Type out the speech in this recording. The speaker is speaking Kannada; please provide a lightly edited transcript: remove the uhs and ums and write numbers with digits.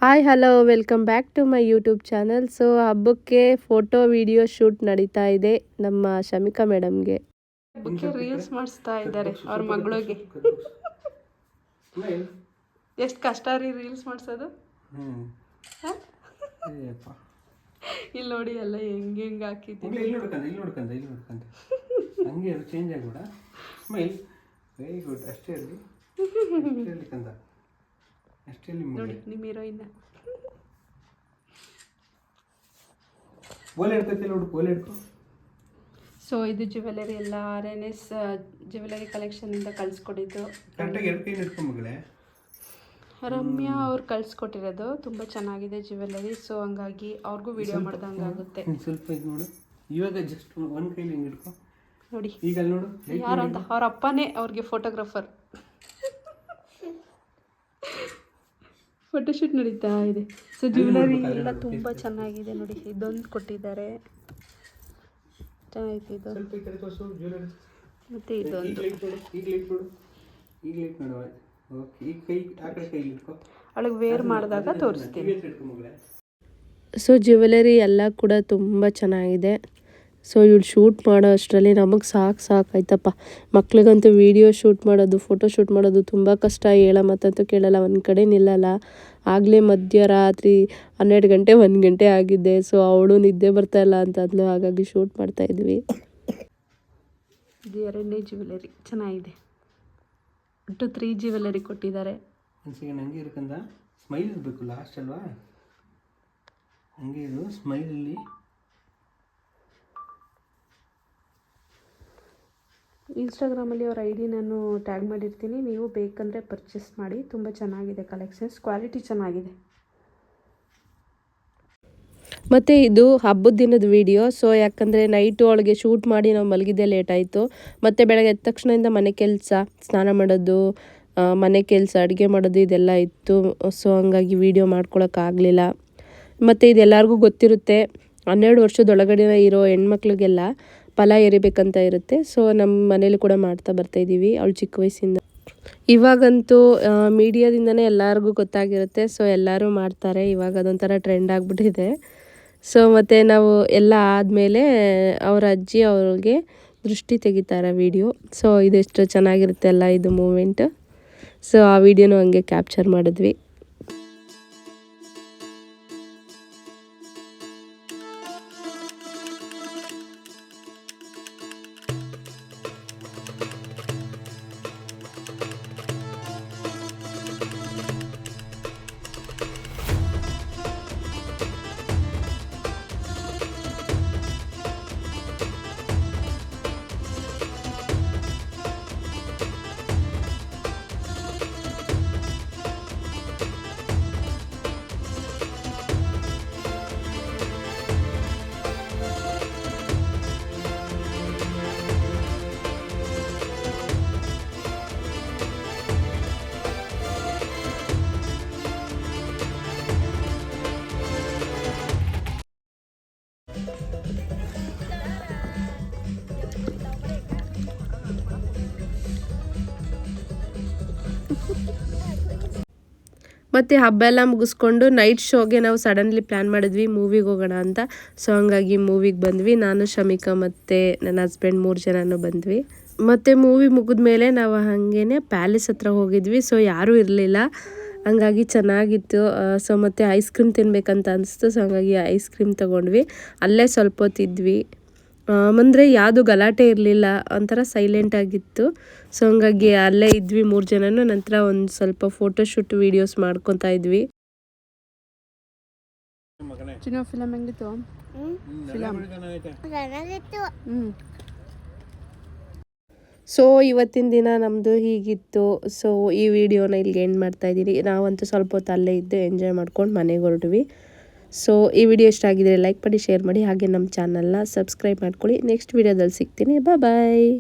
Hi hello welcome back to my YouTube channel. So ಹಬ್ಬಕ್ಕೆ ಫೋಟೋ ವಿಡಿಯೋ ಶೂಟ್ ನಡೀತಾ ಇದೆ ನಮ್ಮ ಶಮಿಕಾ ಮೇಡಮ್ಗೆ. ಹಬ್ಬಕ್ಕೆ ರೀಲ್ಸ್ ಮಾಡಿಸ್ತಾ ಇದ್ದಾರೆ ಅವ್ರ ಮಗಳಿಗೆ. ಎಷ್ಟು ಕಷ್ಟ ರೀ ರೀಲ್ಸ್ ಮಾಡಿಸೋದು. ಇಲ್ಲಿ ನೋಡಿ ಎಲ್ಲ ಹೆಂಗೆ ಹೆಂಗೆ ಹಾಕಿದ್ದೀನಿ. ಹಂಗೆ ಚೇಂಜ್ ಆಗಿಬಿಡ. Smile very good. ಅಷ್ಟೇ ಇರಲಿ ಕಂದ, ಅಷ್ಟೇ ನೋಡಿ ನಿಮ್ಮ ಹೀರೋಯಿನ್. ಓಲೆ ಹಿಡ್ಕೊತಿಲ್ಲ ನೋಡು, ಓಲೆ ಹಿಡ್ಕೊ. ಸೊ ಇದು ಜ್ಯುವೆಲರಿ ಎಲ್ಲ RNS ಜ್ಯುವೆಲರಿ ಕಲೆಕ್ಷನಿಂದ ಕಳಿಸ್ಕೊಟ್ಟಿದ್ದು. ಕರೆಕ್ಟಾಗಿ ಎರಡು ಕೈ ಹಿಡ್ಕೊ ಮಗಳೇ. ರಮ್ಯಾ ಅವ್ರು ಕಳಿಸ್ಕೊಟ್ಟಿರೋದು ತುಂಬ ಚೆನ್ನಾಗಿದೆ ಜ್ಯುವೆಲರಿ. ಸೊ ಹಂಗಾಗಿ ಅವ್ರಿಗೂ ವಿಡಿಯೋ ಮಾಡ್ದಂಗೆ ಆಗುತ್ತೆ. ಸ್ವಲ್ಪ ಇದು ನೋಡು, ಇವಾಗ ಜಸ್ಟ್ ಒಂದು ಕೈಲಿ ಹಿಂಗೆ ಹಿಡ್ಕೊ ನೋಡಿ. ಈಗ ನೋಡು ಯಾರಂತ ಅವ್ರ ಅಪ್ಪನೇ ಅವ್ರಿಗೆ ಫೋಟೋಗ್ರಾಫರ್. ಫೋಟೋಶೂಟ್ ನಡೀತಾ ಇದೆ. ಸೊ ಜ್ಯುವೆಲರಿ ಎಲ್ಲ ತುಂಬ ಚೆನ್ನಾಗಿದೆ ನೋಡಿ. ಇದೊಂದು ಕೊಟ್ಟಿದ್ದಾರೆ, ಚೆನ್ನಾಗಿದೆ ಇದು. ಮತ್ತು ಇದೊಂದು ಅವಳಿಗೆ ವೇರ್ ಮಾಡಿದಾಗ ತೋರಿಸ್ತೀನಿ. ಸೊ ಜ್ಯುವೆಲರಿ ಎಲ್ಲ ಕೂಡ ತುಂಬ ಚೆನ್ನಾಗಿದೆ. ಸೊ ಇವಳು ಶೂಟ್ ಮಾಡೋ ಅಷ್ಟರಲ್ಲಿ ನಮಗೆ ಸಾಕಾಯ್ತಪ್ಪ. ಮಕ್ಳಿಗಂತೂ ವೀಡಿಯೋ ಶೂಟ್ ಮಾಡೋದು, ಫೋಟೋ ಶೂಟ್ ಮಾಡೋದು ತುಂಬ ಕಷ್ಟ. ಹೇಳೋ ಮಾತಂತೂ ಕೇಳಲ್ಲ, ಒಂದು ಕಡೆ ನಿಲ್ಲಲ್ಲ. ಆಗಲೇ ಮಧ್ಯರಾತ್ರಿ 12 ಗಂಟೆ 1 ಗಂಟೆ ಆಗಿದೆ. ಸೊ ಅವಳು ನಿದ್ದೆ ಬರ್ತಾಯಿಲ್ಲ ಅಂತಂದ್ಲು, ಹಾಗಾಗಿ ಶೂಟ್ ಮಾಡ್ತಾಯಿದ್ವಿ. ಇದು 2ನೇ ಜ್ಯುವೆಲರಿ ಚೆನ್ನಾಗಿದೆ. 3 ಜ್ಯುವೆಲರಿ ಕೊಟ್ಟಿದ್ದಾರೆ. ಹಂಗೆ ಇರ್ಕಂದ ಸ್ಮೈಲ್ ಇರಬೇಕು ಲಾಸ್ಟ್ ಅಲ್ವಾ, ಹಂಗೆ ಇದು ಸ್ಮೈಲಲ್ಲಿ. ಇನ್ಸ್ಟಾಗ್ರಾಮಲ್ಲಿ ಅವ್ರ ID ನಾನು ಟ್ಯಾಗ್ ಮಾಡಿರ್ತೀನಿ, ನೀವು ಬೇಕಂದರೆ ಪರ್ಚೇಸ್ ಮಾಡಿ. ತುಂಬ ಚೆನ್ನಾಗಿದೆ ಕಲೆಕ್ಷನ್ಸ್, ಕ್ವಾಲಿಟಿ ಚೆನ್ನಾಗಿದೆ. ಮತ್ತು ಇದು ಹಬ್ಬದ ದಿನದ ವಿಡಿಯೋ. ಸೊ ಯಾಕಂದರೆ ನೈಟು ಅವಳಿಗೆ ಶೂಟ್ ಮಾಡಿ ನಾವು ಮಲಗಿದ್ದೆ ಲೇಟ್ ಆಯಿತು. ಮತ್ತು ಬೆಳಗ್ಗೆ ಎದ್ದ ತಕ್ಷಣದಿಂದ ಮನೆ ಕೆಲಸ, ಸ್ನಾನ ಮಾಡೋದು, ಮನೆ ಕೆಲಸ, ಅಡುಗೆ ಮಾಡೋದು ಇದೆಲ್ಲ ಇತ್ತು. ಸೊ ಹಂಗಾಗಿ ವಿಡಿಯೋ ಮಾಡ್ಕೊಳಕ್ಕಾಗಲಿಲ್ಲ. ಮತ್ತು ಇದೆಲ್ಲರಿಗೂ ಗೊತ್ತಿರುತ್ತೆ, 12 ವರ್ಷದೊಳಗಡೆ ಇರೋ ಹೆಣ್ಮಕ್ಳಿಗೆಲ್ಲ ಫಲ ಎರಿಬೇಕಂತ ಇರುತ್ತೆ. ಸೊ ನಮ್ಮ ಮನೇಲಿ ಕೂಡ ಮಾಡ್ತಾ ಬರ್ತಾಯಿದ್ದೀವಿ ಅವಳು ಚಿಕ್ಕ ವಯಸ್ಸಿಂದ. ಇವಾಗಂತೂ ಮೀಡಿಯಾದಿಂದನೇ ಎಲ್ಲರಿಗೂ ಗೊತ್ತಾಗಿರುತ್ತೆ. ಸೊ ಎಲ್ಲರೂ ಮಾಡ್ತಾರೆ, ಇವಾಗ ಅದೊಂಥರ ಟ್ರೆಂಡ್ ಆಗಿಬಿಟ್ಟಿದೆ. ಸೊ ಮತ್ತು ನಾವು ಎಲ್ಲ ಆದಮೇಲೆ ಅವರ ಅಜ್ಜಿ ಅವ್ರಿಗೆ ದೃಷ್ಟಿ ತೆಗಿತಾರೆ ವಿಡಿಯೋ. ಸೊ ಇದೆಷ್ಟು ಚೆನ್ನಾಗಿರುತ್ತೆ ಅಲ್ಲ ಇದು ಮೂಮೆಂಟ್. ಸೊ ಆ ವಿಡಿಯೋನು ಹಂಗೆ ಕ್ಯಾಪ್ಚರ್ ಮಾಡಿದ್ವಿ. ಮತ್ತು ಹಬ್ಬ ಎಲ್ಲ ಮುಗಿಸ್ಕೊಂಡು ನೈಟ್ ಶೋಗೆ ನಾವು ಸಡನ್ಲಿ ಪ್ಲ್ಯಾನ್ ಮಾಡಿದ್ವಿ ಮೂವಿಗೆ ಹೋಗೋಣ ಅಂತ. ಸೊ ಹಂಗಾಗಿ ಮೂವಿಗೆ ಬಂದ್ವಿ. ನಾನು, ಶಮಿಕಾ ಮತ್ತು ನನ್ನ ಹಸ್ಬೆಂಡ್ 3 ಜನನೂ ಬಂದ್ವಿ. ಮತ್ತು ಮೂವಿ ಮುಗಿದ್ಮೇಲೆ ನಾವು ಹಾಗೇ ಪ್ಯಾಲೇಸ್ ಹತ್ರ ಹೋಗಿದ್ವಿ. ಸೊ ಯಾರೂ ಇರಲಿಲ್ಲ, ಹಂಗಾಗಿ ಚೆನ್ನಾಗಿತ್ತು. ಸೊ ಮತ್ತು ಐಸ್ ಕ್ರೀಮ್ ತಿನ್ಬೇಕಂತ ಅನಿಸ್ತು. ಸೊ ಹಂಗಾಗಿ ಐಸ್ ಕ್ರೀಮ್ ತೊಗೊಂಡ್ವಿ. ಅಲ್ಲೇ ಸ್ವಲ್ಪ ಹೊತ್ತಿದ್ವಿ. ಅಂದರೆ ಯಾವುದು ಗಲಾಟೆ ಇರಲಿಲ್ಲ, ಒಂಥರ ಸೈಲೆಂಟಾಗಿತ್ತು. ಸೊ ಹಂಗಾಗಿ ಅಲ್ಲೇ ಇದ್ವಿ 3 ಜನನೂ. ನಂತರ ಒಂದು ಸ್ವಲ್ಪ ಫೋಟೋಶೂಟ್ ವೀಡಿಯೋಸ್ ಮಾಡ್ಕೊತಾ ಇದ್ವಿ. ಫಿಲಮ್ ಹೆಂಗಿತ್ತು? ಸೊ ಇವತ್ತಿನ ದಿನ ನಮ್ಮದು ಹೀಗಿತ್ತು. ಸೊ ಈ ವಿಡಿಯೋನ ಇಲ್ಲಿಗೆ ಎಂಡ್ ಮಾಡ್ತಾಯಿದ್ದೀನಿ. ನಾವಂತೂ ಸ್ವಲ್ಪ ಹೊತ್ತು ಅಲ್ಲೇ ಇದ್ದು ಎಂಜಾಯ್ ಮಾಡ್ಕೊಂಡು ಮನೆಗೆ ಹೊರಟ್ವಿ. ಸೊ ಈ ವಿಡಿಯೋ ಇಷ್ಟ ಆಗಿದ್ರೆ ಲೈಕ್ ಮಾಡಿ, ಶೇರ್ ಮಾಡಿ, ಹಾಗೆ ನಮ್ಮ ಚಾನಲ್ನ ಸಬ್ಸ್ಕ್ರೈಬ್ ಮಾಡ್ಕೊಳ್ಳಿ. ನೆಕ್ಸ್ಟ್ ವಿಡಿಯೋದಲ್ಲಿ ಸಿಗ್ತೀನಿ. ಬಾಯ್.